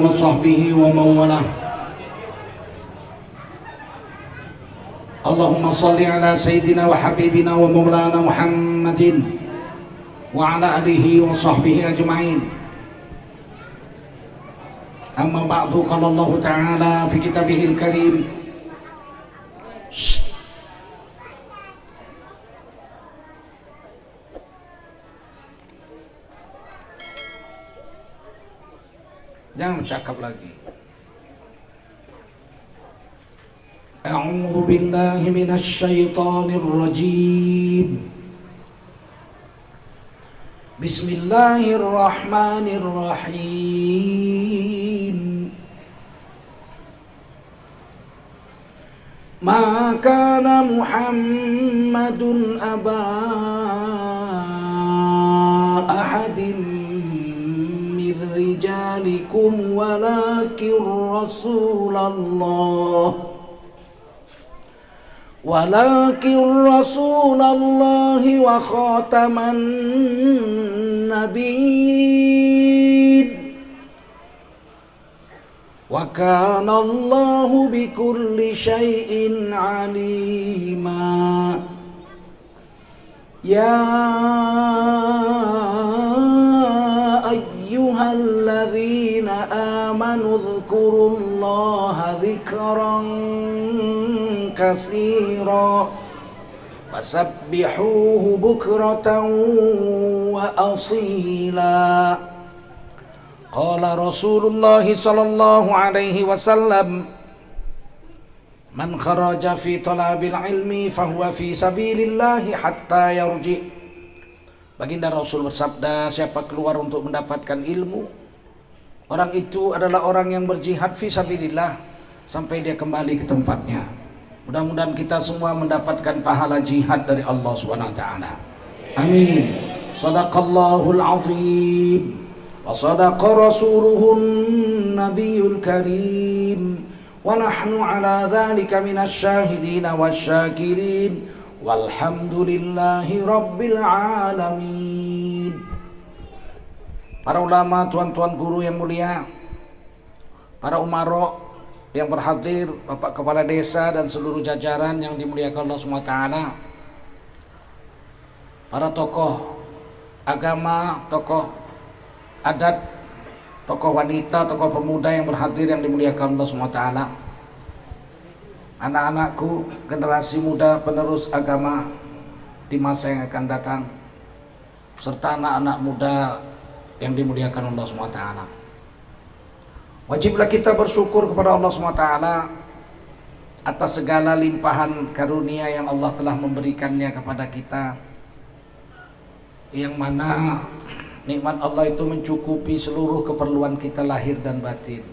wa sahbihi wa mawalah. Allahumma salli ala sayyidina wa habibina wa maulana Muhammadin wa ala alihi wa sahbihi ajma'in. Amma ba'du, qala Allah ta'ala fi kitabihil karim, jangan cakap lagi. A'udzu billahi minasy syaithanir rajim. Bismillahirrahmanirrahim. Ma kana Muhammadun aba ahadin min rijalikum walakin Rasulullah wa khataman nabiyyin wa kana Allahu bikulli syai'in alima. Ya ayyuhalladzina amanu dzkurullaha dzikran katsira wasabbihuhu bukratan wa asila. Qala Rasulullah sallallahu alaihi wasallam, man kharaja fi talabil ilmi fahuwa fi sabilillahi hatta yarji. Baginda Rasul bersabda, siapa keluar untuk mendapatkan ilmu, orang itu adalah orang yang berjihad fi sabilillah sampai dia kembali ke tempatnya. Mudah-mudahan kita semua mendapatkan pahala jihad dari Allah Subhanahu wa taala. Amin. Shadaqallahul azim wa sadaqa rasuluhun nabiyul karim wa nahnu ala dzalika minasy syahidin wasyakirin walhamdulillahi rabbil alamin. Para ulama, tuan-tuan guru yang mulia, para umarok yang berhadir, Bapak Kepala Desa dan seluruh jajaran yang dimuliakan Allah SWT, para tokoh agama, tokoh adat, tokoh wanita, tokoh pemuda yang berhadir yang dimuliakan Allah SWT, anak-anakku, generasi muda penerus agama di masa yang akan datang, serta anak-anak muda yang dimuliakan Allah SWT. Wajiblah kita bersyukur kepada Allah SWT atas segala limpahan karunia yang Allah telah memberikannya kepada kita, yang mana nikmat Allah itu mencukupi seluruh keperluan kita lahir dan batin.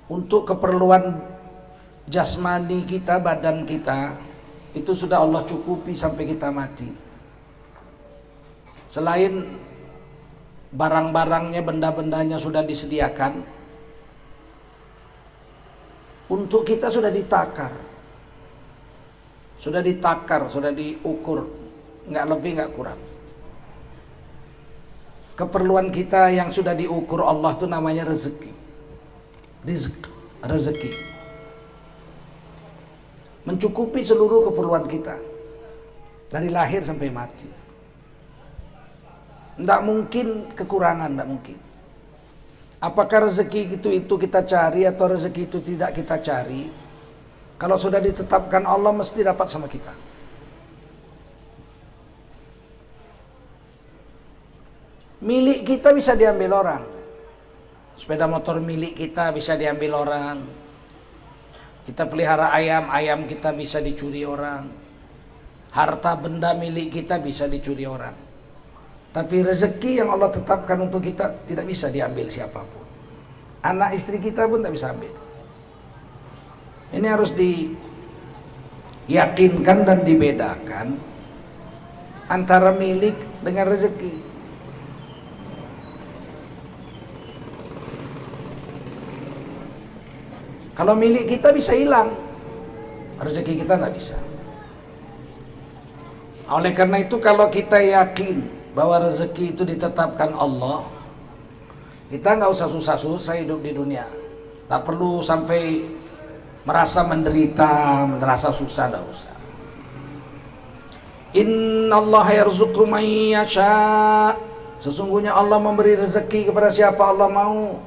Untuk keperluan jasmani kita, badan kita, itu sudah Allah cukupi sampai kita mati. Selain barang-barangnya, benda-bendanya sudah disediakan, untuk kita sudah ditakar, sudah diukur, nggak lebih nggak kurang. Keperluan kita yang sudah diukur Allah itu namanya rezeki. Rezeki mencukupi seluruh keperluan kita dari lahir sampai mati. Tidak mungkin kekurangan, tidak mungkin. Apakah rezeki itu kita cari atau rezeki itu tidak kita cari, kalau sudah ditetapkan Allah mesti dapat sama kita. Milik kita bisa diambil orang. Sepeda motor milik kita bisa diambil orang. Kita pelihara ayam, ayam kita bisa dicuri orang. Harta benda milik kita bisa dicuri orang. Tapi rezeki yang Allah tetapkan untuk kita tidak bisa diambil siapapun. Anak istri kita pun tidak bisa ambil. Ini harus diyakinkan dan dibedakan antara milik dengan rezeki. Kalau milik kita bisa hilang, rezeki kita nggak bisa. Oleh karena itu kalau kita yakin bahwa rezeki itu ditetapkan Allah, kita nggak usah susah-susah hidup di dunia. Tak perlu sampai merasa menderita, merasa susah, nggak usah. Innallaha yarzuqu man yasha. Sesungguhnya Allah memberi rezeki kepada siapa Allah mau.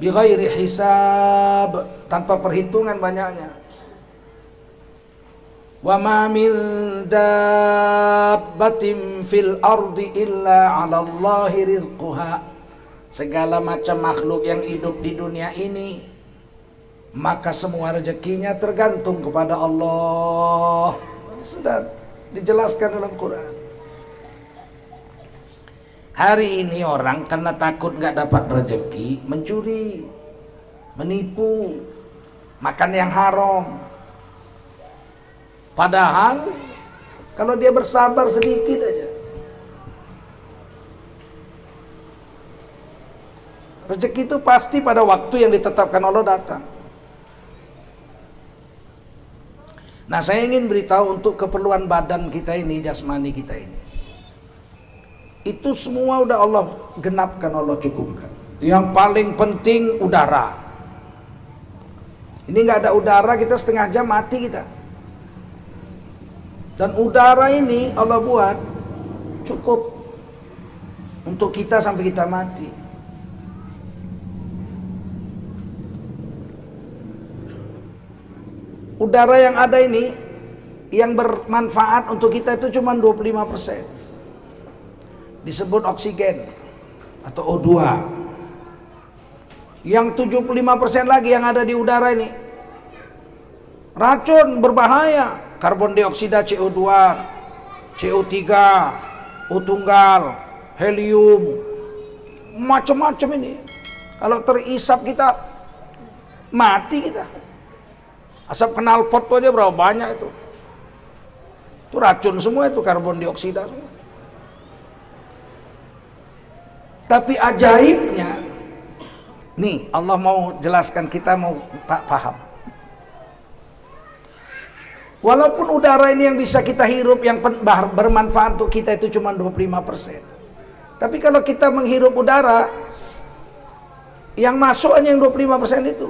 Bighairi hisab, tanpa perhitungan banyaknya. Wa ma min dabbatin fil ardi illa 'ala Allahi rizquha. Segala macam makhluk yang hidup di dunia ini, maka semua rezekinya tergantung kepada Allah. Sudah dijelaskan dalam Quran. Hari ini orang karena takut nggak dapat rezeki, mencuri, menipu, makan yang haram. Padahal kalau dia bersabar sedikit aja, rezeki itu pasti pada waktu yang ditetapkan Allah datang. Nah, saya ingin beritahu untuk keperluan badan kita ini, jasmani kita ini, itu semua udah Allah genapkan, Allah cukupkan. Yang paling penting udara. Ini nggak ada udara, kita setengah jam mati kita. Dan udara ini Allah buat cukup untuk kita sampai kita mati. Udara yang ada ini yang bermanfaat untuk kita itu cuma 25%. Disebut oksigen atau O2. Yang 75% lagi yang ada di udara ini racun, berbahaya. Karbon dioksida, CO2, CO3, O tunggal, helium, macam-macam ini. Kalau terisap kita mati kita. Asap knalpot itu aja berapa banyak itu. Itu racun semua, itu karbon dioksida semua. Tapi ajaibnya, nih Allah mau jelaskan, kita mau paham. Walaupun udara ini yang bisa kita hirup, yang bermanfaat untuk kita itu cuma 25%. Tapi kalau kita menghirup udara, yang masuk hanya yang 25% itu.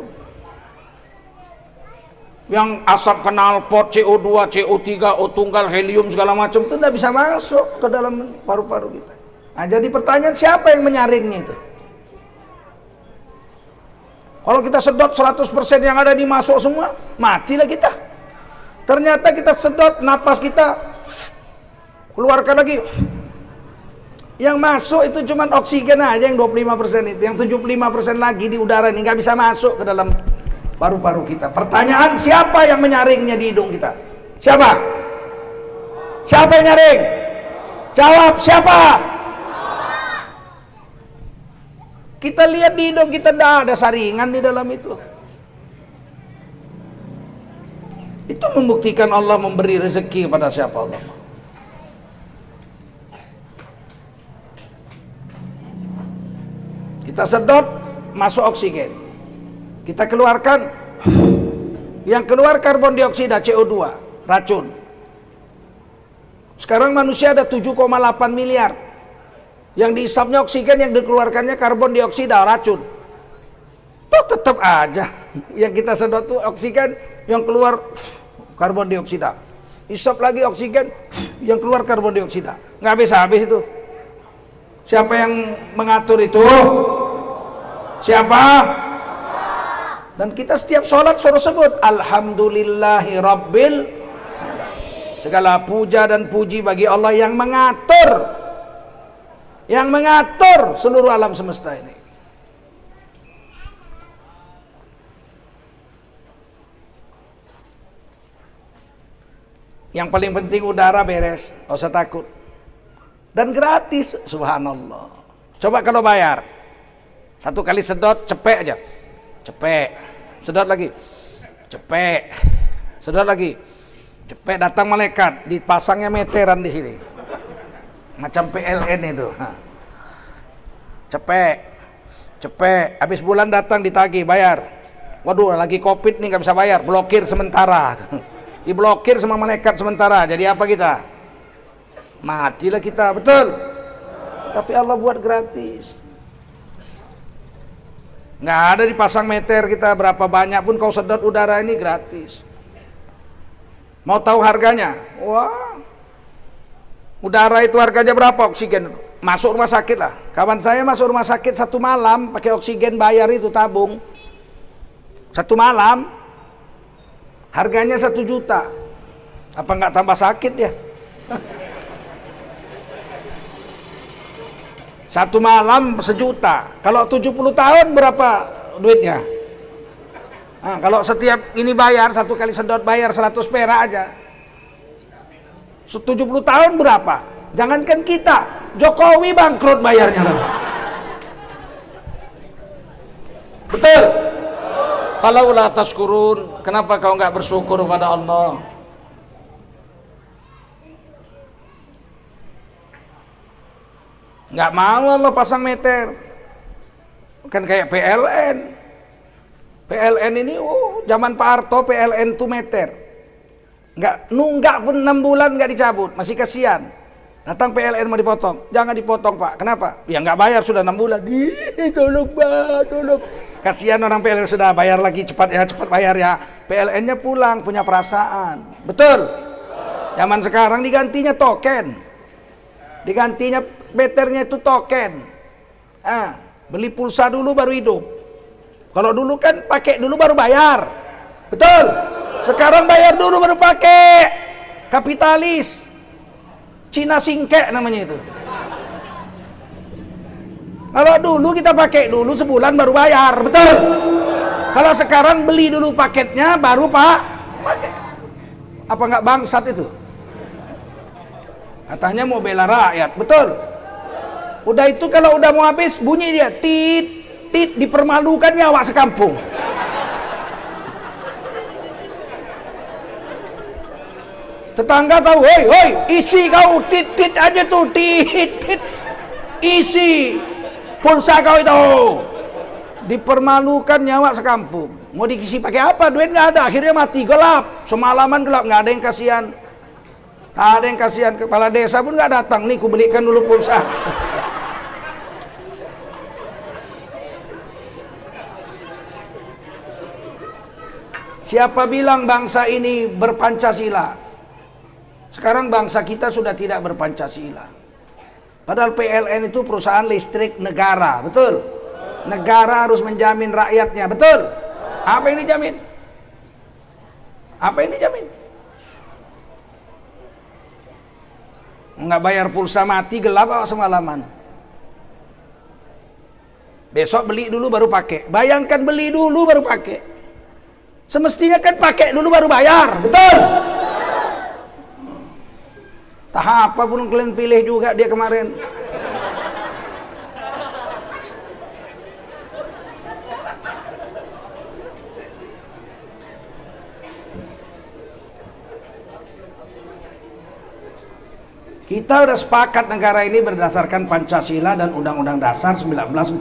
Yang asap knalpot, CO2, CO3, O tunggal, helium, segala macam itu tidak bisa masuk ke dalam paru-paru kita. Nah, jadi pertanyaan, siapa yang menyaringnya itu? Kalau kita sedot 100% yang ada dimasuk semua, matilah kita. Ternyata kita sedot, napas kita keluarkan lagi. Yang masuk itu cuma oksigen aja yang 25% itu. Yang 75% lagi di udara ini nggak bisa masuk ke dalam paru-paru kita. Pertanyaan, siapa yang menyaringnya di hidung kita? Siapa? Siapa yang nyaring? Jawab, siapa? Kita lihat di hidung kita, tidak ada saringan di dalam itu. Itu membuktikan Allah memberi rezeki kepada siapa Allah. Kita sedot, masuk oksigen. Kita keluarkan, yang keluar karbon dioksida, CO2, racun. Sekarang manusia ada 7,8 miliar. Yang dihisapnya oksigen, yang dikeluarkannya karbon dioksida, racun. Tuh tetap aja yang kita sedot tuh oksigen, yang keluar karbon dioksida. Hisap lagi oksigen, yang keluar karbon dioksida. Nggak habis-habis itu. Siapa yang mengatur itu? Siapa? Dan kita setiap sholat suruh sebut Alhamdulillahi Rabbil. Segala puja dan puji bagi Allah yang mengatur, seluruh alam semesta ini. Yang paling penting udara beres, gak usah takut. Dan gratis, subhanallah. Coba kalau bayar, satu kali sedot, cepek aja. Cepek, sedot lagi. Cepek, sedot lagi. Cepek, datang malaikat, dipasangnya meteran di sini. macam PLN itu. Cepet, habis bulan datang ditagih bayar. Waduh, lagi COVID nih nggak bisa bayar, blokir sementara. Diblokir sama malaikat sementara. Jadi apa kita? Matilah kita, betul. Tapi Allah buat gratis. Nggak ada dipasang meter kita berapa banyak pun kau sedot udara ini gratis. Mau tahu harganya? Wah, udara itu harganya berapa oksigen? Masuk rumah sakit lah. Kawan saya masuk rumah sakit 1 malam pakai oksigen bayar itu tabung. 1 malam harganya 1 juta. Apa nggak tambah sakit ya? 1 malam 1 juta. Kalau 70 tahun berapa duitnya? Nah, kalau setiap ini bayar 1 kali sedot bayar 100 perak aja. 70 tahun berapa? Jangankan kita, Jokowi bangkrut bayarnya. Betul? Kalau la tashkurun, kenapa kau nggak bersyukur pada Allah? Nggak mau Allah pasang meter. Kan kayak PLN. PLN ini, zaman Pak Harto PLN tuh meter. Nggak, nunggak pun 6 bulan nggak dicabut, masih kasihan. Datang PLN mau dipotong, jangan dipotong Pak. Kenapa? Ya nggak bayar sudah 6 bulan. Tolong Pak, tolong. Kasihan orang PLN sudah bayar lagi, cepat bayar ya. PLN-nya pulang, punya perasaan. Betul? Zaman sekarang digantinya token. Digantinya meternya itu token. Beli pulsa dulu baru hidup. Kalau dulu kan pakai dulu baru bayar. Betul? Sekarang bayar dulu baru pakai. Kapitalis. Cina singkek namanya itu. Kalau dulu kita pakai dulu sebulan baru bayar, betul? Kalau sekarang beli dulu paketnya baru pakai. Apa nggak bangsat itu? Katanya mau bela rakyat, betul? Udah itu kalau udah mau habis bunyi dia tit tit, dipermalukan nyawa sekampung. Tetangga tahu, hoi, isi kau tit aja tuh, tit, isi pulsa kau itu. Dipermalukan nyawa sekampung. Mau diisi pakai apa? Duit nggak ada, akhirnya mati, gelap. Semalaman gelap, nggak ada yang kasihan. Nggak ada yang kasihan. Kepala desa pun nggak datang. Nih, ku belikan dulu pulsa. Siapa bilang bangsa ini berpancasila? Sekarang bangsa kita sudah tidak berpancasila. Padahal PLN itu perusahaan listrik negara, betul? Negara harus menjamin rakyatnya, betul? Apa yang dijamin? Apa yang dijamin? Nggak bayar pulsa mati gelap apa semalaman. Besok beli dulu baru pakai. Bayangkan beli dulu baru pakai. Semestinya kan pakai dulu baru bayar, betul? Tahap apa pun kalian pilih juga dia kemarin. Kita udah sepakat negara ini berdasarkan Pancasila dan Undang-Undang Dasar 1940.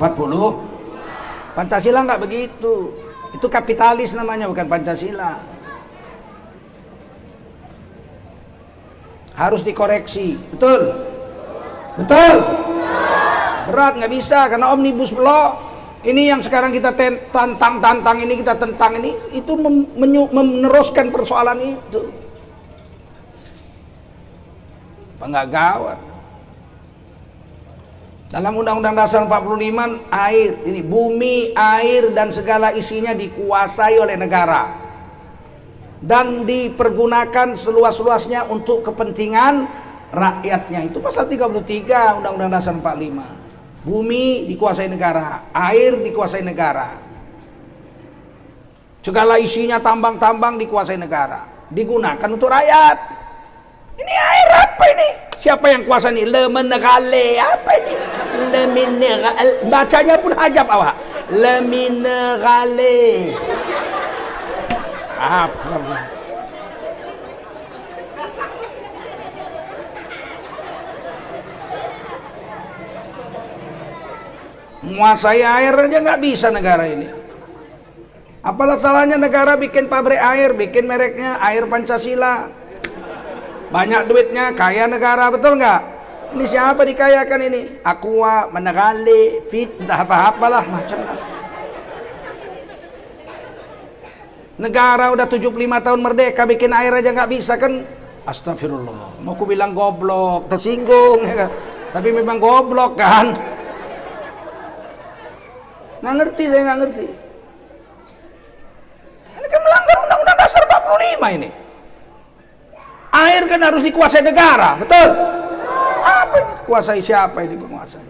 Pancasila nggak begitu. Itu kapitalis namanya, bukan Pancasila. Harus dikoreksi, betul? Betul? Berat, nggak bisa karena omnibus law ini yang sekarang kita tantang ini, kita tentang ini, itu meneruskan persoalan itu. Apa nggak gawat? Dalam Undang-Undang Dasar 45 air, ini bumi, air dan segala isinya dikuasai oleh negara dan dipergunakan seluas-luasnya untuk kepentingan rakyatnya. Itu pasal 33 Undang-Undang Dasar 45. Bumi dikuasai negara, air dikuasai negara, segala isinya tambang-tambang dikuasai negara, digunakan untuk rakyat. Ini air apa ini? Siapa yang kuasa ini? Le minerale apa ini? Le mineral, bacanya pun hajab awak. Le minerale. Apa? Menguasai air aja nggak bisa negara ini. Apalah salahnya negara bikin pabrik air, bikin mereknya Air Pancasila. Banyak duitnya, kaya negara, betul nggak? Ini siapa dikayakan ini? Aqua, Managale, Fit, entah apa-apalah macam. Negara udah 75 tahun merdeka, bikin air aja nggak bisa kan? Astagfirullah. Mau ku bilang goblok, tersinggung ya kan? Tapi memang goblok kan? Nggak ngerti, saya nggak ngerti. Ini kan melanggar Undang-Undang Dasar 45 ini. Air kan harus dikuasai negara, betul? Apa ini? Kuasai siapa ini penguasai?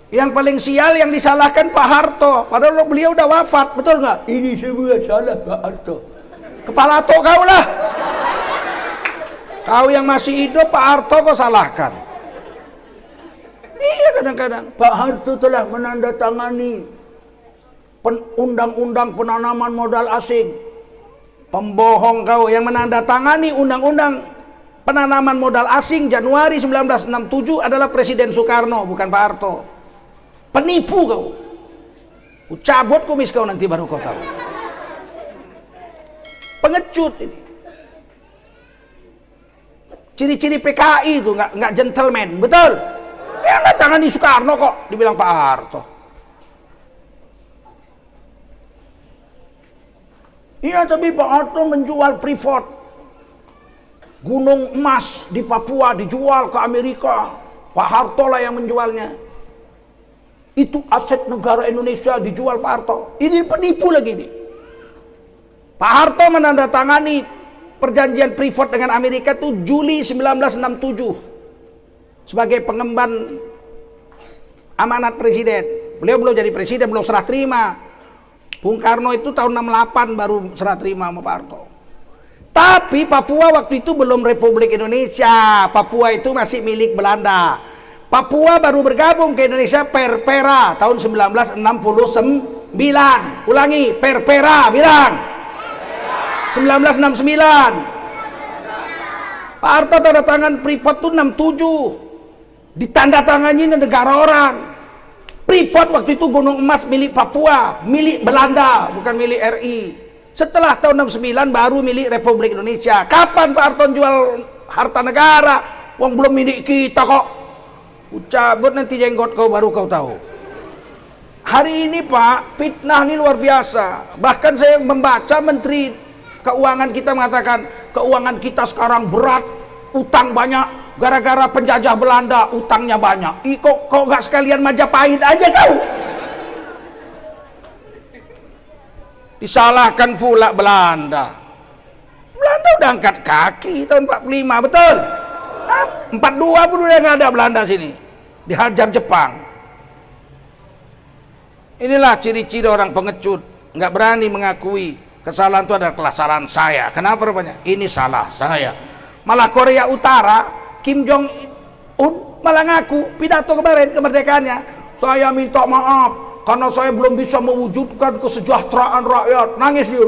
Yang paling sial yang disalahkan Pak Harto, padahal beliau udah wafat, betul nggak? Ini semua salah Pak Harto. Kepala tok kau lah. Kau yang masih hidup Pak Harto kau salahkan. Iya, kadang-kadang Pak Harto telah menandatangani undang-undang penanaman modal asing. Pembohong kau, yang menandatangani undang-undang penanaman modal asing Januari 1967 adalah Presiden Soekarno, bukan Pak Harto. Penipu kau. Ku cabut kumis kau nanti baru kau tahu. Pengecut ini. Ciri-ciri PKI itu nggak gentleman, betul? Yang tangan di Soekarno kok dibilang Pak Harto. Iya, tapi Pak Harto menjual Freeport. Gunung emas di Papua dijual ke Amerika. Pak Harto lah yang menjualnya. Itu aset negara Indonesia dijual Pak Harto. Ini penipu lagi nih. Pak Harto menandatangani perjanjian Freeport dengan Amerika itu Juli 1967 sebagai pengemban amanat presiden. Beliau belum jadi presiden, belum serah terima. Bung Karno itu tahun 68 baru serah terima sama Pak Harto. Tapi Papua waktu itu belum Republik Indonesia. Papua itu masih milik Belanda. Papua baru bergabung ke Indonesia Perpera tahun 1969. Ulangi, Perpera, bilang. 1969. Pak Harto tanda tangan Freeport itu 67. Ditandatangani negara orang. Freeport waktu itu gunung emas milik Papua, milik Belanda, bukan milik RI. Setelah tahun 69 baru milik Republik Indonesia. Kapan Pak Harto jual harta negara? Wong belum milik kita kok. Cabut nanti jenggot kau baru kau tahu. Hari ini Pak, fitnah ini luar biasa. Bahkan saya membaca Menteri Keuangan kita mengatakan keuangan kita sekarang berat, utang banyak gara-gara penjajah Belanda, utangnya banyak. Kok nggak sekalian Majapahit aja kau? Disalahkan pula Belanda. Belanda udah angkat kaki tahun 45, betul? 42 pun udah nggak ada Belanda sini, dihajar Jepang. Inilah ciri-ciri orang pengecut, nggak berani mengakui kesalahan itu adalah kesalahan saya. Kenapa rupanya? Ini salah saya. Malah Korea Utara, Kim Jong Un malah ngaku pidato kemarin kemerdekaannya, saya minta maaf karena saya belum bisa mewujudkan kesejahteraan rakyat. Nangis dia,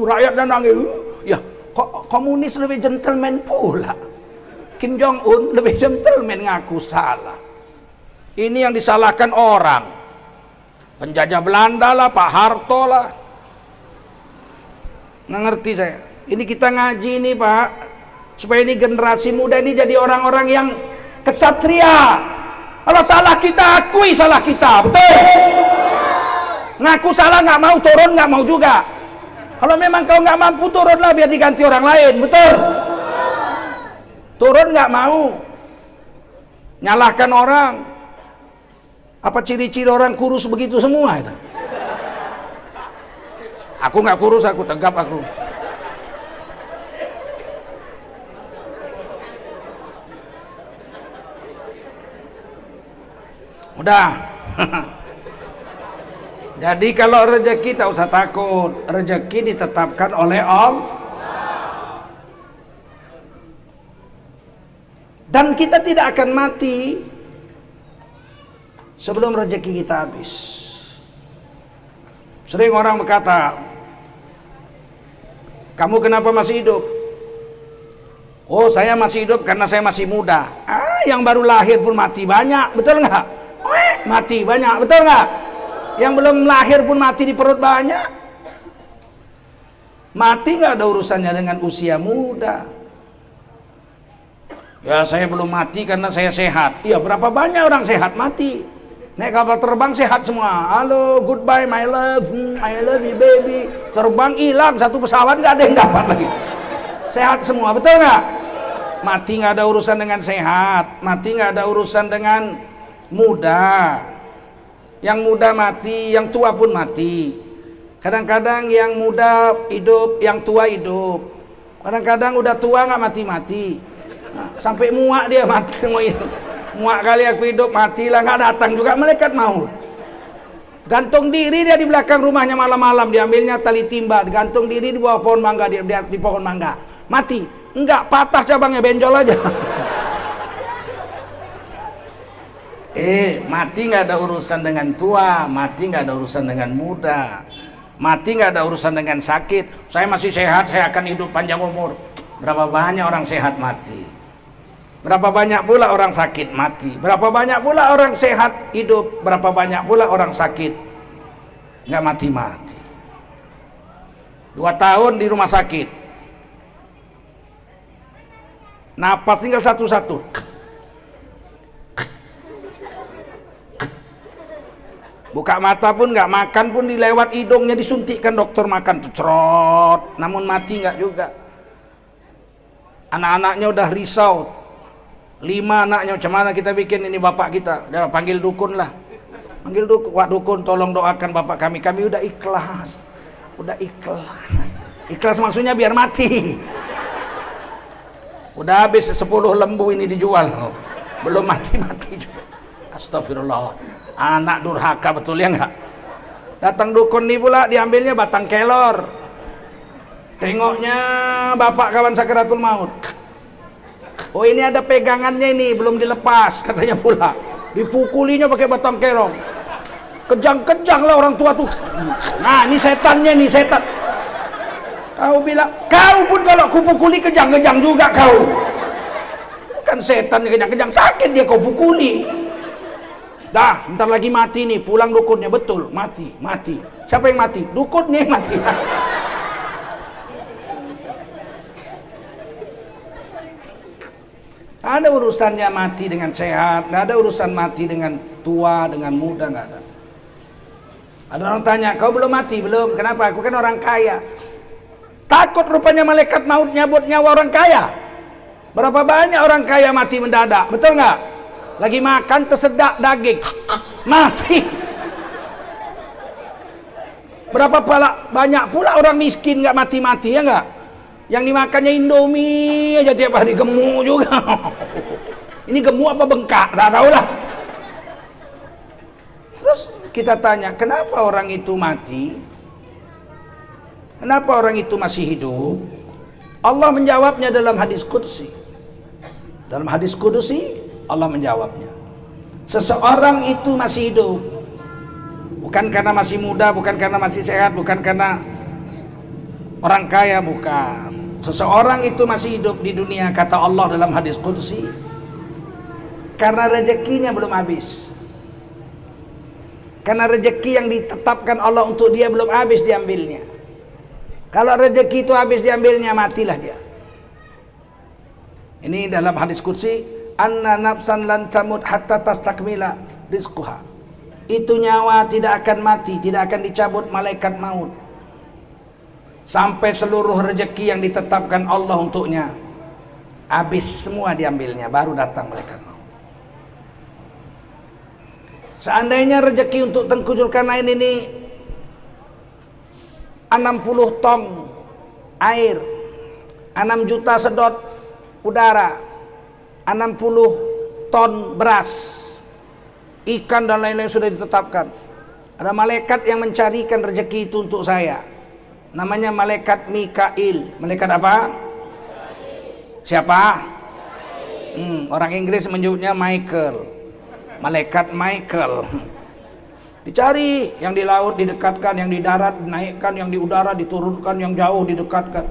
rakyatnya nangis. Ya, kok komunis lebih gentleman pula. Kim Jong Un lebih gentleman ngaku salah. Ini yang disalahkan orang. Penjajah Belanda lah, Pak Harto lah. Nggak ngerti saya. Ini kita ngaji ini Pak, supaya ini generasi muda ini jadi orang-orang yang kesatria. Kalau salah kita akui salah kita, betul? Ngaku salah nggak mau turun, nggak mau juga. Kalau memang kau nggak mampu turunlah biar diganti orang lain, betul? Turun nggak mau, nyalahkan orang. Apa ciri-ciri orang kurus begitu semua itu? Aku nggak kurus, aku tegap aku. Udah. Jadi kalau rezeki tak usah takut, rezeki ditetapkan oleh Allah. Dan kita tidak akan mati sebelum rezeki kita habis. Sering orang berkata, kamu kenapa masih hidup? Oh, saya masih hidup karena saya masih muda. Yang baru lahir pun mati banyak, betul nggak? Mati banyak, betul nggak? Yang belum lahir pun mati di perut banyak. Mati nggak ada urusannya dengan usia muda. Ya, saya belum mati karena saya sehat. Ya, berapa banyak orang sehat mati? Naik kapal terbang sehat semua. Halo, goodbye my love, I love you baby. Terbang hilang satu pesawat, nggak ada yang dapat lagi. Sehat semua, betul nggak? Mati nggak ada urusan dengan sehat. Mati nggak ada urusan dengan muda. Yang muda mati, yang tua pun mati. Kadang-kadang yang muda hidup, yang tua hidup. Kadang-kadang udah tua nggak mati-mati. Nah, sampai muak dia mati semua itu. Muak kali aku hidup, matilah, nggak datang juga malaikat maut. Gantung diri dia di belakang rumahnya malam-malam, diambilnya tali timba, gantung diri di bawah pohon mangga, dia di pohon mangga. Mati, enggak, patah cabangnya, benjol aja. Mati nggak ada urusan dengan tua, mati nggak ada urusan dengan muda, mati nggak ada urusan dengan sakit. Saya masih sehat, saya akan hidup panjang umur. Berapa banyak orang sehat mati? Berapa banyak pula orang sakit mati? Berapa banyak pula orang sehat hidup? Berapa banyak pula orang sakit nggak mati-mati? 2 tahun di rumah sakit, napas tinggal satu-satu. Buka mata pun nggak, makan pun dilewat hidungnya, disuntikkan dokter makan, cerot, namun mati nggak juga. Anak-anaknya udah risau, 5 anaknya, macam mana kita bikin ini bapak kita? Udah panggil dukun lah, panggil dukun. Wah dukun, tolong doakan bapak kami. Kami udah ikhlas, udah ikhlas. Ikhlas maksudnya biar mati. Udah habis 10 lembu ini dijual, belum mati-mati juga. Astagfirullah, anak durhaka betul ya nggak? Datang dukun nih pula, diambilnya batang kelor. Tengoknya bapak kawan sakaratul maut. Oh ini ada pegangannya ini, belum dilepas katanya pula. Dipukulinya pakai batang kelor. Kejang-kejang lah orang tua tuh. Nah ini setannya nih, setan. Kau bilang, kau pun kalau kupukuli kejang-kejang juga kau. Kan setan kejang-kejang, sakit dia kau pukuli. Dah, sebentar lagi mati nih, pulang dukunnya, betul, mati, mati. Siapa yang mati? Dukunnya yang mati. Ada urusannya mati dengan sehat, nggak ada urusan mati dengan tua, dengan muda, nggak ada. Ada orang tanya, kau belum mati? Belum. Kenapa? Aku kan orang kaya. Takut rupanya malaikat maut nyabut nyawa orang kaya. Berapa banyak orang kaya mati mendadak, betul nggak? Lagi makan tersedak daging, mati. Berapa banyak pula orang miskin nggak mati-mati, ya nggak? Yang dimakannya Indomie aja tiap hari, gemuk juga. Ini gemuk apa bengkak? Tak tahu lah. Terus kita tanya, kenapa orang itu mati? Kenapa orang itu masih hidup? Allah menjawabnya dalam hadis qudsi. Dalam hadis qudsi Allah menjawabnya. Seseorang itu masih hidup bukan karena masih muda, bukan karena masih sehat, bukan karena orang kaya, bukan. Seseorang itu masih hidup di dunia, kata Allah dalam hadis qudsi, karena rezekinya belum habis. Karena rezeki yang ditetapkan Allah untuk dia belum habis diambilnya. Kalau rezeki itu habis diambilnya, matilah dia. Ini dalam hadis qudsi, anna nafsan lan tamut hatta tastakmila rizquha. Itu nyawa tidak akan mati, tidak akan dicabut malaikat maut sampai seluruh rezeki yang ditetapkan Allah untuknya habis semua diambilnya, baru datang malaikat maut. Seandainya rezeki untuk Tengku Zulkarnain ini 60 ton air, 6 juta sedot udara, 60 ton beras, ikan dan lain-lain sudah ditetapkan. Ada malaikat yang mencarikan rezeki itu untuk saya. Namanya malaikat Mikail. Malaikat apa? Siapa? Orang Inggris menyebutnya Michael. Malaikat Michael. Dicari, yang di laut didekatkan, yang di darat dinaikkan, yang di udara diturunkan, yang jauh didekatkan.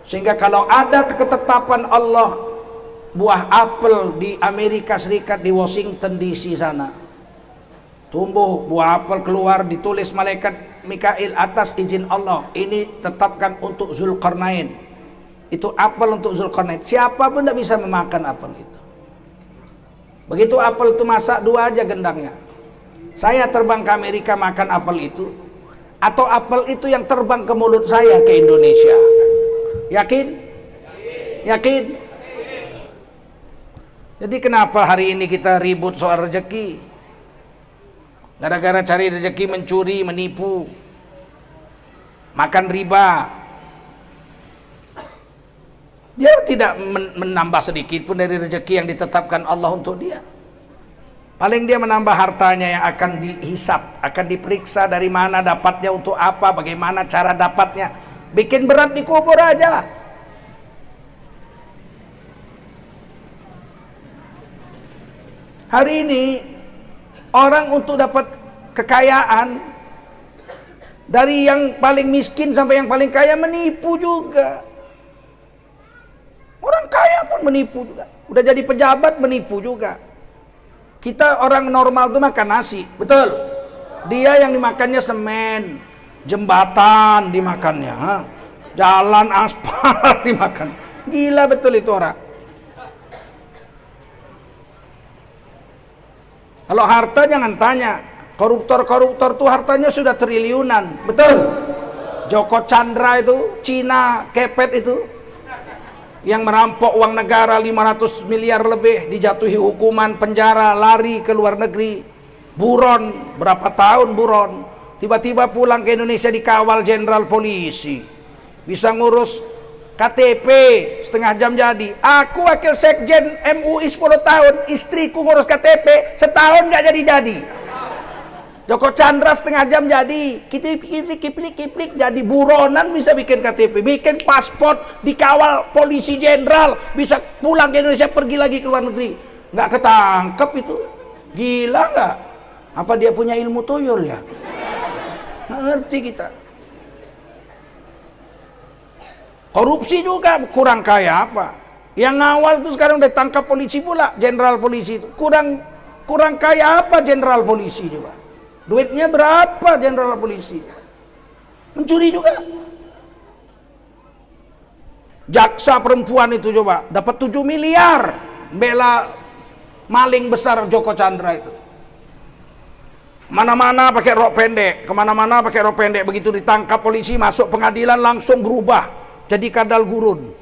Sehingga kalau ada ketetapan Allah, buah apel di Amerika Serikat, di Washington DC sana, tumbuh buah apel keluar, ditulis malaikat Mikail atas izin Allah, ini tetapkan untuk Zulkarnain, itu apel untuk Zulkarnain. Siapa pun tidak bisa memakan apel itu. Begitu apel itu masak, 2 aja gendangnya. Saya terbang ke Amerika makan apel itu, atau apel itu yang terbang ke mulut saya ke Indonesia. Yakin? Yakin? Jadi kenapa hari ini kita ribut soal rezeki? Gara-gara cari rezeki, mencuri, menipu, makan riba. Dia tidak menambah sedikit pun dari rezeki yang ditetapkan Allah untuk dia. Paling dia menambah hartanya yang akan dihisap, akan diperiksa dari mana dapatnya, untuk apa, bagaimana cara dapatnya. Bikin berat di kubur aja. Hari ini orang untuk dapat kekayaan, dari yang paling miskin sampai yang paling kaya, menipu juga. Orang kaya pun menipu juga. Udah jadi pejabat menipu juga. Kita orang normal tuh makan nasi, betul? Dia yang dimakannya semen, jembatan dimakannya, jalan aspal dimakan. Gila betul itu orang. Kalau harta jangan tanya. Koruptor-koruptor tuh hartanya sudah triliunan, betul? Joko Chandra itu, Cina kepet itu, yang merampok uang negara 500 miliar lebih, dijatuhi hukuman penjara, lari ke luar negeri, buron, berapa tahun buron, tiba-tiba pulang ke Indonesia dikawal jenderal polisi, bisa ngurus KTP setengah jam jadi. Aku wakil sekjen MUI 10 tahun, istriku ngurus KTP setahun nggak jadi-jadi. Joko Chandra setengah jam jadi, kiplik jadi, buronan bisa bikin KTP, bikin paspor, dikawal polisi jenderal, bisa pulang ke Indonesia, pergi lagi ke luar negeri, nggak ketangkep itu. Gila nggak? Apa dia punya ilmu tuyul ya? Nggak ngerti kita. Korupsi juga, kurang kaya apa? Yang ngawal itu sekarang udah tangkap polisi pula, jenderal polisi itu. Kurang kaya apa jenderal polisi juga? Duitnya berapa jenderal polisi? Mencuri juga. Jaksa perempuan itu coba dapat 7 miliar bela maling besar Joko Chandra itu. Mana-mana pakai rok pendek, kemana-mana pakai rok pendek. Begitu ditangkap polisi, masuk pengadilan langsung berubah jadi kadrun,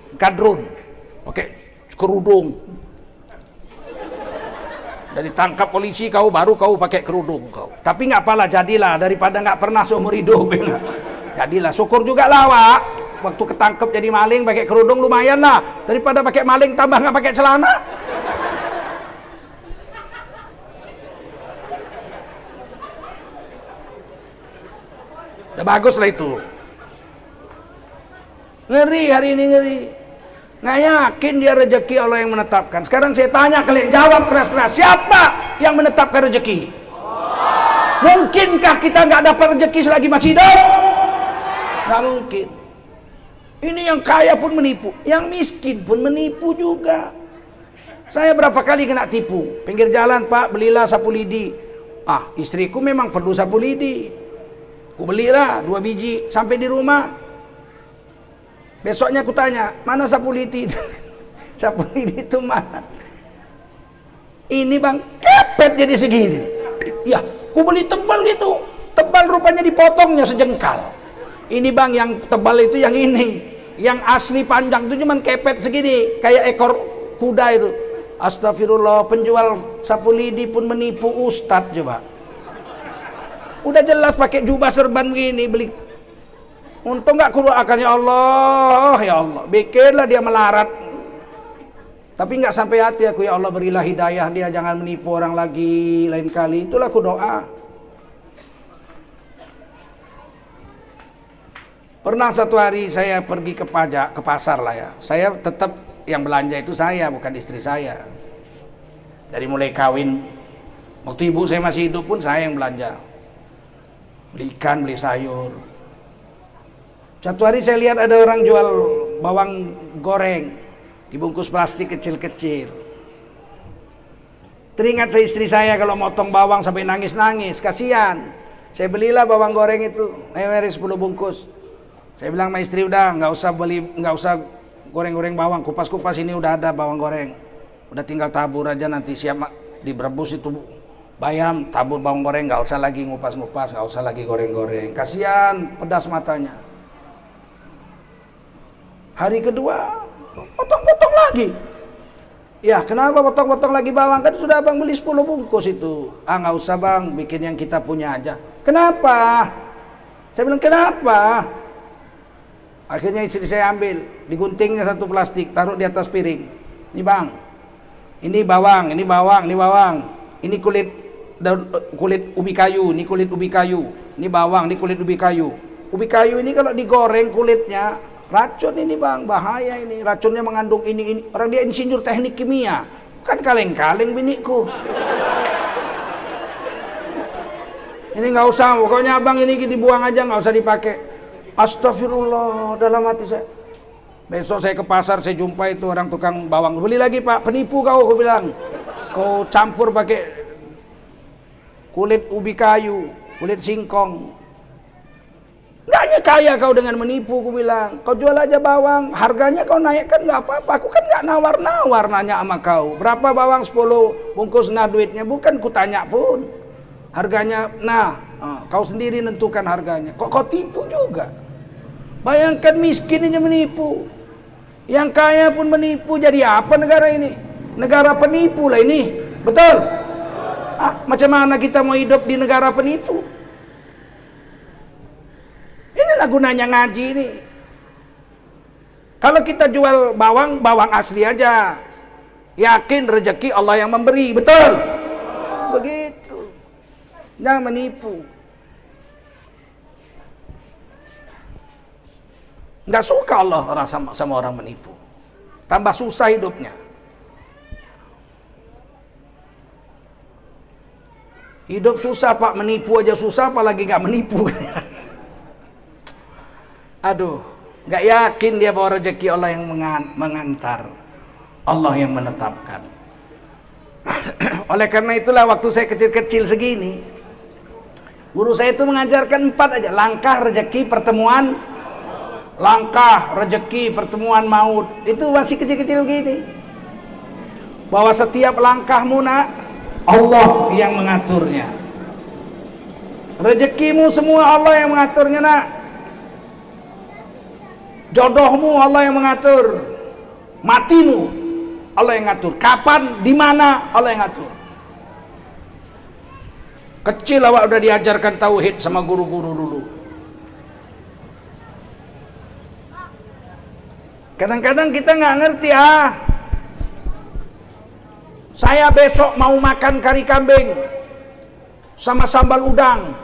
pakai kerudung. Dari tangkap polisi kau pakai kerudung kau. Tapi nggak apalah, jadilah, daripada nggak pernah seumur hidup. Jadilah, syukur juga lah Wak. Waktu ketangkep jadi maling pakai kerudung lumayan lah, daripada pakai maling tambah nggak pakai celana. Udah bagus lah itu. Ngeri hari ini, ngeri. Nggak yakin dia rezeki Allah yang menetapkan. Sekarang saya tanya kalian, jawab keras-keras, siapa yang menetapkan rezeki? Mungkinkah kita nggak dapat rezeki selagi masih hidup? Nggak mungkin. Ini yang kaya pun menipu, yang miskin pun menipu juga. Saya berapa kali kena tipu. Pinggir jalan, Pak, belilah sapu lidi. Istriku memang perlu sapu lidi. Aku belilah 2 biji, sampai di rumah. Besoknya aku tanya, mana sapu lidi? Sapu lidi itu mana? Ini bang, kepet jadi segini. Ya, aku beli tebal gitu. Tebal rupanya dipotongnya sejengkal. Ini bang, yang tebal itu yang ini. Yang asli panjang itu cuman kepet segini, kayak ekor kuda itu. Astagfirullah, penjual sapu lidi pun menipu ustadz coba. Udah jelas pakai jubah serban begini, beli. Untung nggak kudoakan, ya Allah, bikinlah dia melarat. Tapi nggak sampai hati aku, ya Allah berilah hidayah dia, jangan menipu orang lagi lain kali. Itulah aku doa. Pernah satu hari saya pergi ke pajak, ke pasar lah ya. Saya tetap yang belanja itu saya, bukan istri saya. Dari mulai kawin, waktu ibu saya masih hidup pun saya yang belanja. Beli ikan, beli sayur. Satu hari saya lihat ada orang jual bawang goreng dibungkus plastik kecil-kecil. Teringat saya istri saya kalau motong bawang sampai nangis-nangis, kasihan. Saya belilah bawang goreng itu, meri 10 bungkus. Saya bilang sama istri, udah nggak usah goreng-goreng bawang, kupas-kupas ini udah ada bawang goreng. Udah tinggal tabur aja, nanti siap diberebus itu bayam, tabur bawang goreng, nggak usah lagi ngupas-ngupas, nggak usah lagi goreng-goreng. Kasihan, pedas matanya. Hari kedua, potong-potong lagi. Ya, kenapa potong-potong lagi bawang? Kan sudah abang beli 10 bungkus itu. Ah, nggak usah bang, bikin yang kita punya aja. Kenapa? Saya bilang, kenapa? Akhirnya istri saya ambil, diguntingnya satu plastik, taruh di atas piring. Ini bang, ini bawang, ini bawang, ini bawang. Ini kulit ubi kayu, ini kulit ubi kayu. Ini bawang, ini kulit ubi kayu. Ubi kayu ini kalau digoreng kulitnya, racun ini bang, bahaya ini. Racunnya mengandung ini. Orang dia insinyur teknik kimia. Kan kaleng-kaleng biniku. Ini nggak usah, pokoknya abang ini dibuang aja, nggak usah dipakai. Astagfirullah, dalam hati saya. Besok saya ke pasar, saya jumpa itu orang tukang bawang. Beli lagi pak, penipu kau, aku bilang. Kau campur pakai kulit ubi kayu, kulit singkong. Nggaknya kaya kau dengan menipu, aku bilang. Kau jual aja bawang, harganya kau naikkan nggak apa-apa. Aku kan nggak nawar-nawar nanya sama kau. Berapa bawang 10 bungkus, nah duitnya. Bukan kutanya pun. Harganya, nah kau sendiri nentukan harganya. Kok kau tipu juga? Bayangkan miskin aja menipu. Yang kaya pun menipu, jadi apa negara ini? Negara penipu lah ini. Betul? Macam mana kita mau hidup di negara penipu? Inilah gunanya ngaji ini. Kalau kita jual bawang, bawang asli aja. Yakin rezeki Allah yang memberi, betul? Begitu. Jangan menipu. Nggak suka Allah sama orang menipu. Tambah susah hidupnya. Hidup susah pak, menipu aja susah, apalagi nggak menipu. Aduh, nggak yakin dia bahwa rezeki Allah yang mengantar, Allah yang menetapkan. Oleh karena itulah waktu saya kecil-kecil segini, guru saya itu mengajarkan 4 aja, langkah rezeki pertemuan, langkah rezeki pertemuan maut. Itu masih kecil-kecil gini, bahwa setiap langkahmu nak, Allah yang mengaturnya. Rezekimu semua Allah yang mengaturnya nak. Jodohmu Allah yang mengatur. Matimu Allah yang ngatur. Kapan, di mana Allah yang ngatur. Kecil awak udah diajarkan tauhid sama guru-guru dulu. Kadang-kadang kita nggak ngerti saya besok mau makan kari kambing sama sambal udang.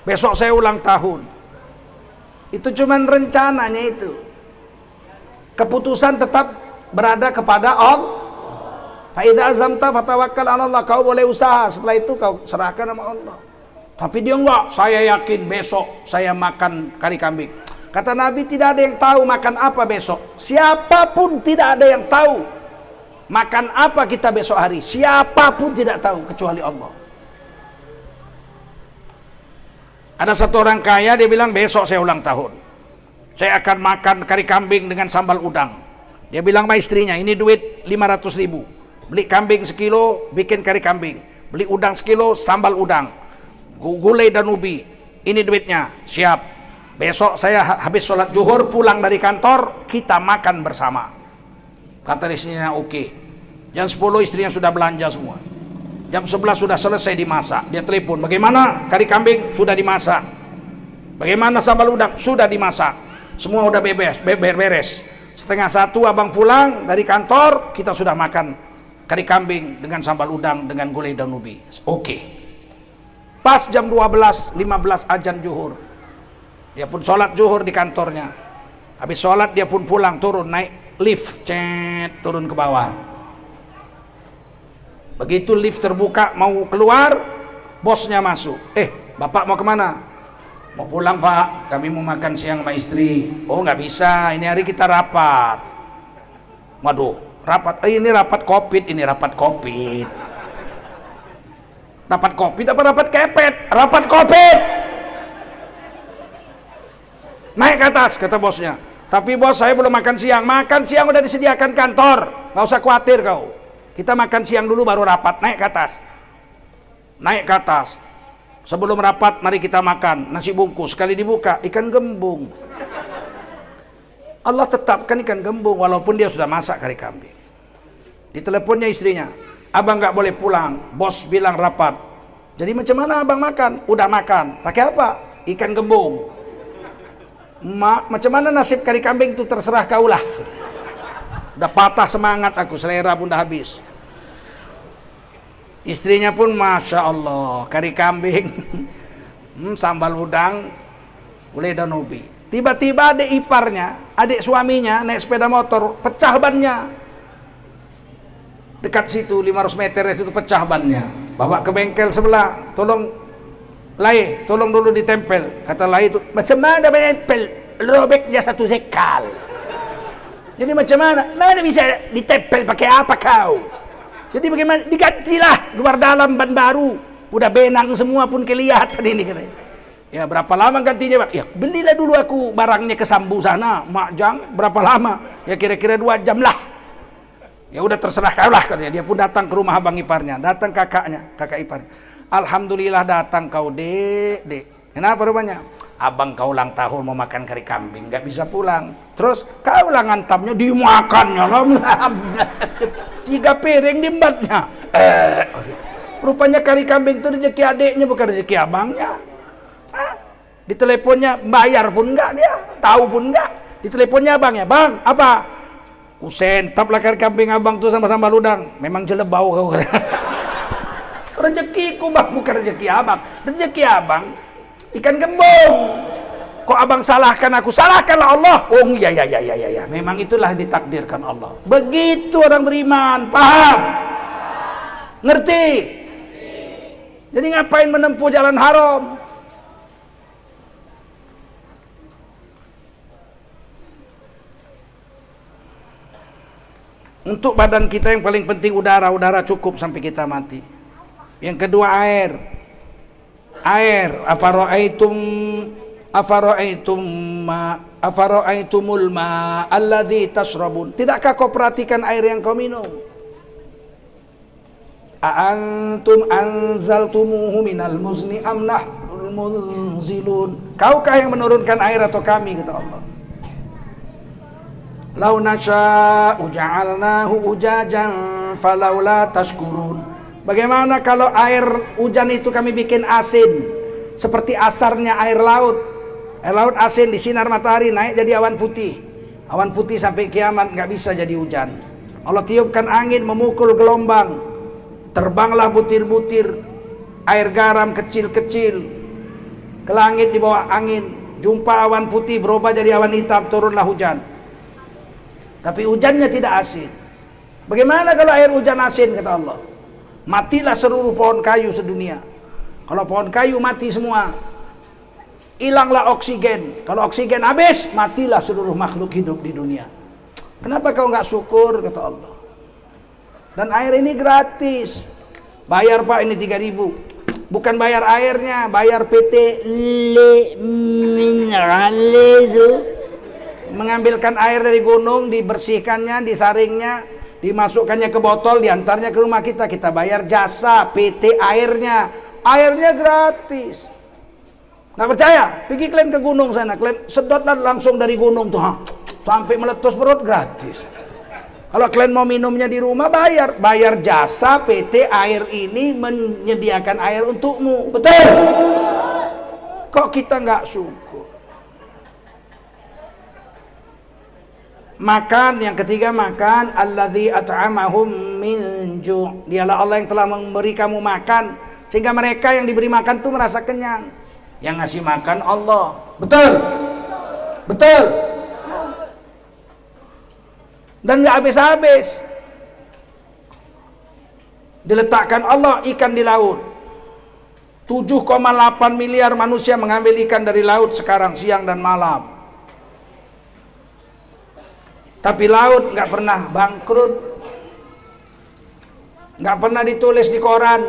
Besok saya ulang tahun. Itu cuman rencananya itu. Keputusan tetap berada kepada Allah. Fa idza azamta fatawakkal 'ala Allah. Kau boleh usaha, setelah itu kau serahkan sama Allah. Tapi dia enggak, saya yakin besok saya makan kari kambing. Kata Nabi, tidak ada yang tahu makan apa besok. Siapapun tidak ada yang tahu makan apa kita besok hari. Siapapun tidak tahu kecuali Allah. Ada satu orang kaya, dia bilang besok saya ulang tahun, saya akan makan kari kambing dengan sambal udang. Dia bilang sama istrinya, ini duit 500.000, beli kambing sekilo, bikin kari kambing. Beli udang sekilo, sambal udang, gulai dan ubi. Ini duitnya, siap. Besok saya habis sholat zuhur pulang dari kantor, kita makan bersama. Kata istrinya, oke. Jam 10 istrinya sudah belanja semua. Jam 11 sudah selesai dimasak. Dia telepon, bagaimana kari kambing? Sudah dimasak. Bagaimana sambal udang? Sudah dimasak. Semua udah beres. 12:30 abang pulang dari kantor, kita sudah makan kari kambing dengan sambal udang dengan gulai dan ubi. Oke. Pas jam 12:15 azan zuhur. Dia pun sholat zuhur di kantornya. Habis sholat dia pun pulang, turun, naik lift, turun ke bawah. Begitu lift terbuka mau keluar, bosnya masuk. Bapak mau kemana? Mau pulang Pak, kami mau makan siang sama istri. Oh nggak bisa, ini hari kita rapat. Waduh, rapat, ini rapat COVID, ini rapat COVID. Rapat COVID apa rapat kepet? Rapat COVID. Naik ke atas, kata bosnya. Tapi bos, saya belum makan siang. Makan siang udah disediakan kantor, nggak usah khawatir kau. Kita makan siang dulu baru rapat. Naik ke atas. Naik ke atas. Sebelum rapat mari kita makan nasi bungkus, sekali dibuka ikan gembung. Allah tetapkan ikan gembung walaupun dia sudah masak kari kambing. Diteleponnya istrinya, abang nggak boleh pulang, bos bilang rapat. Jadi macam mana abang makan? Udah makan, pakai apa? Ikan gembung. Macam mana nasib kari kambing itu terserah kaulah. Udah patah semangat aku, selera pun udah habis. Istrinya pun Masya Allah, kari kambing, sambal udang, gulai dan ubi. Tiba-tiba adik iparnya, adik suaminya naik sepeda motor, pecah bannya. Dekat situ 500 meter itu pecah bannya. Bawa ke bengkel sebelah, tolong Lai, tolong dulu ditempel. Kata Lai itu, macam mana menempel? Robeknya satu sekal. Jadi macam mana? Mana bisa ditempel pakai apa kau? Jadi bagaimana? Digantilah luar dalam ban baru. Udah benang semua pun kelihatan ini katanya. Ya berapa lama gantinya Pak? Ya belilah dulu aku barangnya ke Sambu sana. Makjang berapa lama? Ya kira-kira 2 jam lah. Ya udah terserah kau lah katanya. Dia pun datang ke rumah abang iparnya. Datang kakaknya, kakak iparnya. Alhamdulillah datang kau dek. Kenapa rupanya? Abang kau ulang tahun mau makan kari kambing, nggak bisa pulang. Terus kau lah ngantamnya dimakannya lah. 3 piring diembatnya. Rupanya kari kambing itu rezeki adiknya bukan rezeki abangnya. Diteleponnya bayar pun enggak dia, tahu pun enggak. Diteleponnya abangnya, bang apa? Usentap lah kari kambing abang tuh sama sambal udang. Memang jelebau kau. Rezekiku bang, bukan rezeki abang. Rezeki abang ikan gembung. Kok abang salahkan aku? Salahkanlah Allah. Oh ya. Memang itulah ditakdirkan Allah. Begitu orang beriman, paham? Ngerti? Jadi ngapain menempuh jalan haram? Untuk badan kita yang paling penting udara cukup sampai kita mati. Yang kedua air. Afara'aitumul ma alladzi tashrabun. Tidakkah kau perhatikan air yang kau minum? Antum anzaltumuhu minal muzni am nahnul munzilun. Kaukah yang menurunkan air atau kami, kata Allah. Lau nasya'u ja'alnahu ujajan falaula tashkurun. Bagaimana kalau air hujan itu kami bikin asin seperti asarnya air laut. Air laut asin di sinar matahari naik jadi awan putih. Awan putih sampai kiamat nggak bisa jadi hujan. Allah tiupkan angin memukul gelombang. Terbanglah butir-butir air garam kecil-kecil ke langit di bawah angin. Jumpa awan putih berubah jadi awan hitam, turunlah hujan. Tapi hujannya tidak asin. Bagaimana kalau air hujan asin, kata Allah? Matilah seluruh pohon kayu sedunia. Kalau pohon kayu mati semua, hilanglah oksigen. Kalau oksigen habis, matilah seluruh makhluk hidup di dunia. Kenapa kau nggak syukur, kata Allah? Dan air ini gratis. Bayar Pak, ini 3.000. Bukan bayar airnya, bayar PT Le Mineral itu. Mengambilkan air dari gunung, dibersihkannya, disaringnya, dimasukkannya ke botol, diantarnya ke rumah kita. Kita bayar jasa PT airnya. Airnya gratis. Nggak percaya? Pergi kalian ke gunung sana, kalian sedotlah langsung dari gunung tuh, sampai meletus perut, gratis. Kalau kalian mau minumnya di rumah, bayar jasa PT air ini menyediakan air untukmu. Betul? Kok kita nggak syukur? Makan, yang ketiga makan, alladzi at'amahum min ju'. Dialah Allah yang telah memberi kamu makan sehingga mereka yang diberi makan tuh merasa kenyang. Yang ngasih makan Allah. Betul? Betul? Dan nggak habis-habis. Diletakkan Allah ikan di laut. 7,8 miliar manusia mengambil ikan dari laut sekarang siang dan malam. Tapi laut nggak pernah bangkrut, nggak pernah ditulis di koran.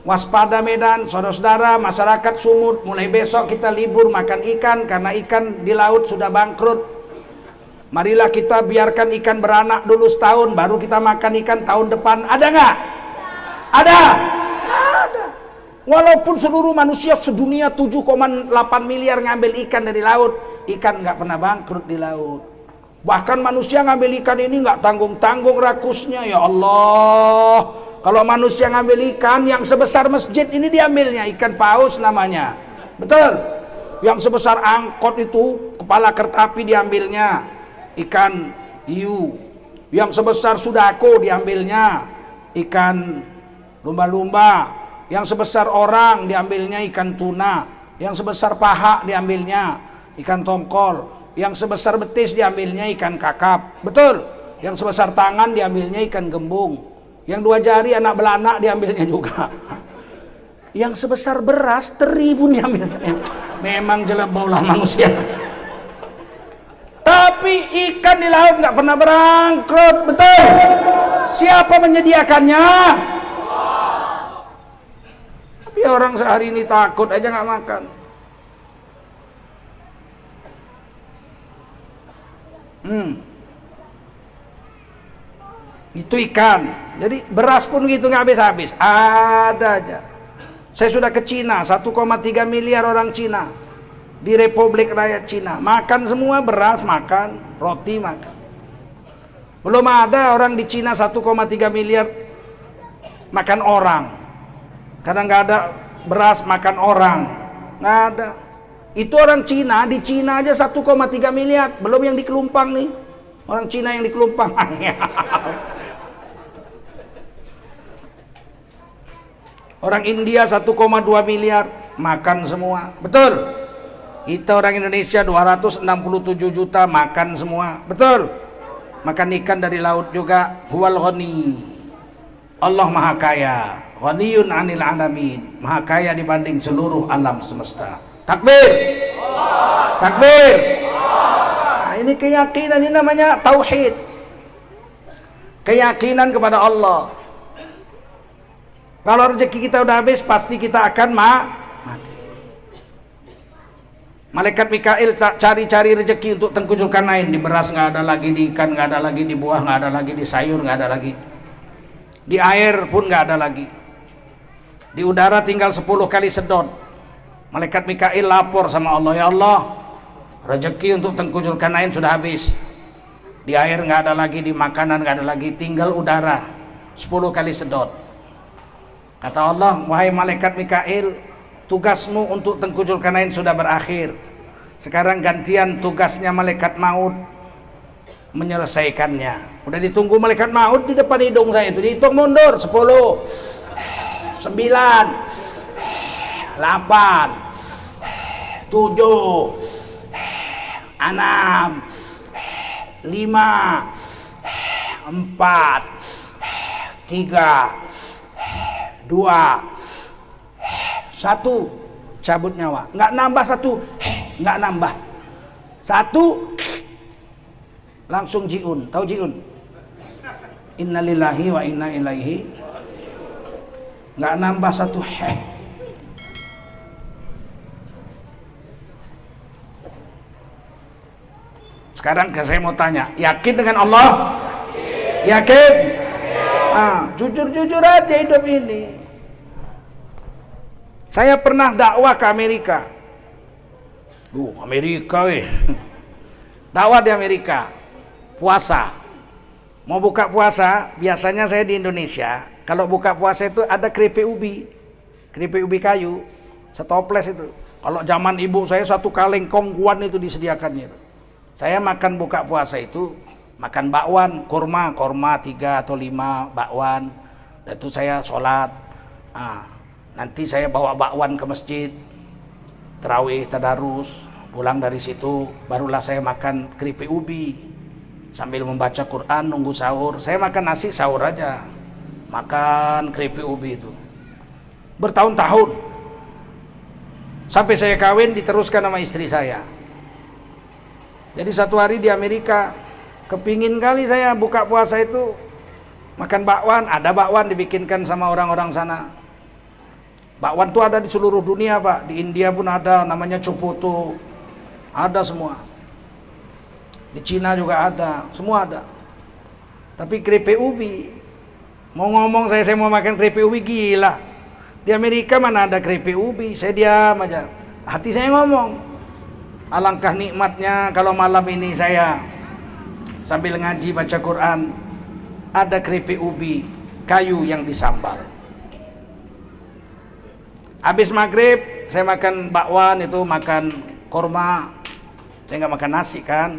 Waspada Medan, saudara-saudara, masyarakat Sumut, mulai besok kita libur makan ikan karena ikan di laut sudah bangkrut. Marilah kita biarkan ikan beranak dulu setahun, baru kita makan ikan tahun depan. Ada nggak? Ada. Ada. Walaupun seluruh manusia sedunia 7,8 miliar ngambil ikan dari laut, ikan nggak pernah bangkrut di laut. Bahkan manusia ngambil ikan ini nggak tanggung-tanggung rakusnya, ya Allah. Kalau manusia ngambil ikan yang sebesar masjid ini diambilnya, ikan paus namanya. Betul? Yang sebesar angkot itu, kepala kertapi diambilnya, ikan hiu. Yang sebesar sudako diambilnya, ikan lumba-lumba. Yang sebesar orang diambilnya ikan tuna. Yang sebesar paha diambilnya ikan tongkol. Yang sebesar betis diambilnya ikan kakap. Betul? Yang sebesar tangan diambilnya ikan gembung. Yang 2 jari anak belanak diambilnya juga. Yang sebesar beras teri pun diambilnya. Memang jelebaulah manusia. Tapi ikan di laut nggak pernah bangkrut. Betul? Siapa menyediakannya? Tapi orang sehari ini takut aja nggak makan. Itu ikan. Jadi beras pun gitu nggak habis-habis. Ada aja. Saya sudah ke Cina, 1,3 miliar orang Cina di Republik Rakyat Cina. Makan semua beras, makan roti, makan. Belum ada orang di Cina 1,3 miliar makan orang. Karena nggak ada beras makan orang. Nggak ada. Itu orang Cina, di Cina aja 1,3 miliar. Belum yang di Kelumpang nih. Orang Cina yang di Kelumpang. Orang India 1,2 miliar makan semua. Betul? Kita orang Indonesia 267 juta makan semua. Betul? Makan ikan dari laut juga. Huwal ghani. Allah Maha Kaya. Ghaniyun 'anil 'alamin. Maha kaya dibanding seluruh alam semesta. Takbir. Takbir. Nah, ini keyakinan, ini namanya tauhid. Keyakinan kepada Allah. Kalau rezeki kita udah habis, pasti kita akan mati. Malaikat Mikail cari-cari rezeki untuk Tengku Zulkarnain. Di beras nggak ada lagi, di ikan nggak ada lagi, di buah nggak ada lagi, di sayur nggak ada lagi, di air pun nggak ada lagi, di udara tinggal 10 kali sedot. Malaikat Mikail lapor sama Allah, ya Allah, rezeki untuk Tengku Zulkarnain sudah habis. Di air nggak ada lagi, di makanan nggak ada lagi, tinggal udara 10 kali sedot. Kata Allah, wahai malaikat Mikail, tugasmu untuk Tengku Zulkarnain sudah berakhir. Sekarang gantian tugasnya malaikat maut menyelesaikannya. Udah ditunggu malaikat maut di depan hidung saya itu, dihitung mundur 10, 9, 8, 7, 6, 5, 4, 3, 2, 1, cabut nyawa. Nggak nambah 1, nggak nambah 1, langsung jiun. Tahu jiun? Innalillahi wa inna ilaihi. Nggak nambah 1, Sekarang saya mau tanya, yakin dengan Allah? Yakin? Jujur-jujur aja hidup ini. Saya pernah dakwah ke Amerika. Amerika weh. Dakwah di Amerika. Puasa. Mau buka puasa, biasanya saya di Indonesia, kalau buka puasa itu ada keripik ubi. Keripik ubi kayu. Setoples itu. Kalau zaman ibu saya 1 kaleng kongguan itu disediakannya itu. Saya makan buka puasa itu, makan bakwan, kurma 3 atau 5 bakwan. Dan itu saya sholat. Nanti saya bawa bakwan ke masjid, tarawih, tadarus, pulang dari situ barulah saya makan keripik ubi sambil membaca Quran, nunggu sahur. Saya makan nasi sahur aja, makan keripik ubi itu bertahun-tahun. Sampai saya kawin diteruskan sama istri saya. Jadi satu hari di Amerika, kepingin kali saya buka puasa itu makan bakwan. Ada bakwan dibikinkan sama orang-orang sana. Bakwan itu ada di seluruh dunia, Pak. Di India pun ada, namanya Chopoto. Ada semua. Di Cina juga ada, semua ada. Tapi keripik ubi, mau ngomong saya mau makan keripik ubi, gila. Di Amerika mana ada keripik ubi? Saya diam aja. Hati saya ngomong, alangkah nikmatnya kalau malam ini saya sambil ngaji baca Quran, ada keripik ubi kayu yang disambal. Habis maghrib saya makan bakwan, itu makan korma. Saya nggak makan nasi kan.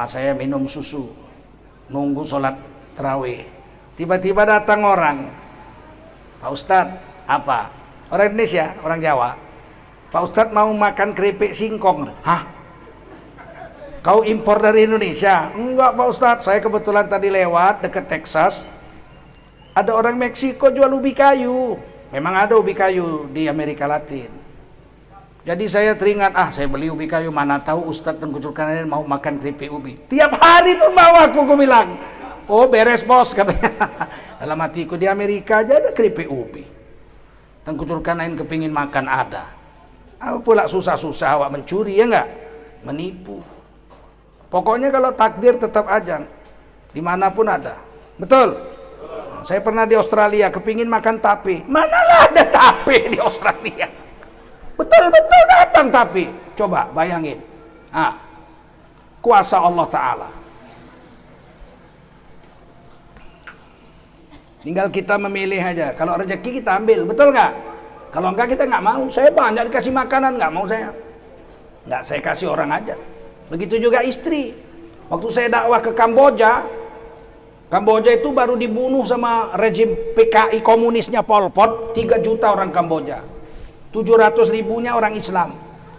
Saya minum susu, nunggu sholat tarawih. Tiba-tiba datang orang, Pak Ustadz, apa? Orang Indonesia, orang Jawa. Pak Ustadz mau makan keripik singkong. Hah? Kau impor dari Indonesia? Enggak Pak Ustadz, saya kebetulan tadi lewat dekat Texas. Ada orang Meksiko jual ubi kayu. Memang ada ubi kayu di Amerika Latin. Jadi saya teringat, saya beli ubi kayu, mana tahu Ustadz Tengku Zulkarnain mau makan keripik ubi. Tiap hari pun bawa aku bilang. Oh beres bos, katanya. Dalam hatiku, di Amerika aja ada keripik ubi. Tengku Zulkarnain kepingin makan, ada. Apa pula susah-susah awak mencuri, ya enggak? Menipu. Pokoknya kalau takdir tetap ajang, dimanapun ada. Betul? Saya pernah di Australia, kepingin makan tape. Manalah ada tape di Australia. Betul-betul datang tape. Coba bayangin. Kuasa Allah Ta'ala. Tinggal kita memilih aja. Kalau rezeki kita ambil, betul nggak? Kalau enggak kita nggak mau. Saya banyak dikasih makanan, nggak mau saya. Nggak, saya kasih orang aja. Begitu juga istri. Waktu saya dakwah ke Kamboja, Kamboja itu baru dibunuh sama rejim PKI komunisnya Pol Pot, 3 juta orang Kamboja. 700 ribunya orang Islam.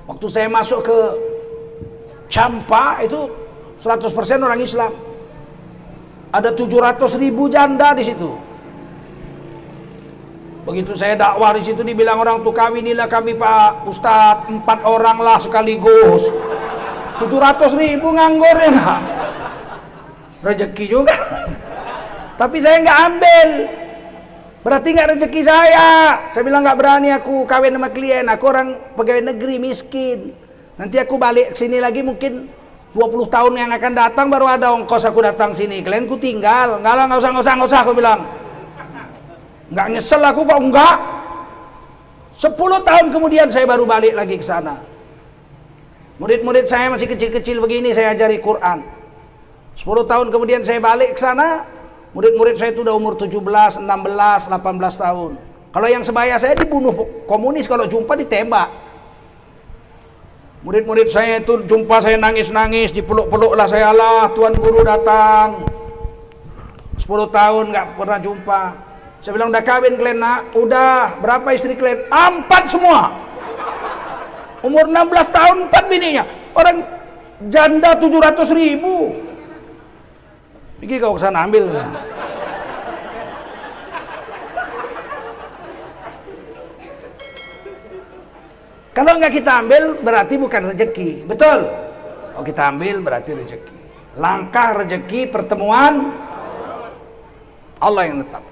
Waktu saya masuk ke Champa itu 100% orang Islam. Ada 700 ribu janda di situ. Begitu saya dakwah di situ dibilang orang tuh, kawinilah kami Pak Ustadz 4 orang lah sekaligus. 700 ribu nganggur ya nggak? Rezeki juga. Tapi saya nggak ambil. Berarti nggak rezeki saya. Saya bilang nggak berani aku kawin sama klien. Aku orang pegawai negeri miskin. Nanti aku balik sini lagi mungkin 20 tahun yang akan datang baru ada ongkos aku datang sini. Kalian ku tinggal. Nggak lah, nggak usah aku bilang. Nggak nyesel aku kok, enggak. 10 tahun kemudian saya baru balik lagi ke sana. Murid-murid saya masih kecil-kecil begini saya ajari Quran. 10 tahun kemudian saya balik ke sana, murid-murid saya itu udah umur 17, 16, 18 tahun. Kalau yang sebaya saya dibunuh komunis, kalau jumpa ditembak. Murid-murid saya itu jumpa saya nangis-nangis, dipeluk-peluk lah saya, lah Tuan Guru datang. 10 tahun nggak pernah jumpa. Saya bilang, udah kawin kalian nak? Udah. Berapa istri kalian? 4 semua. Umur 16 tahun 4 bininya. Orang janda 700 ribu. Pergi kau kesana ambil. Kalau nggak kita ambil berarti bukan rezeki. Betul? Kalau kita ambil berarti rezeki. Langkah rezeki pertemuan Allah yang tetapkan.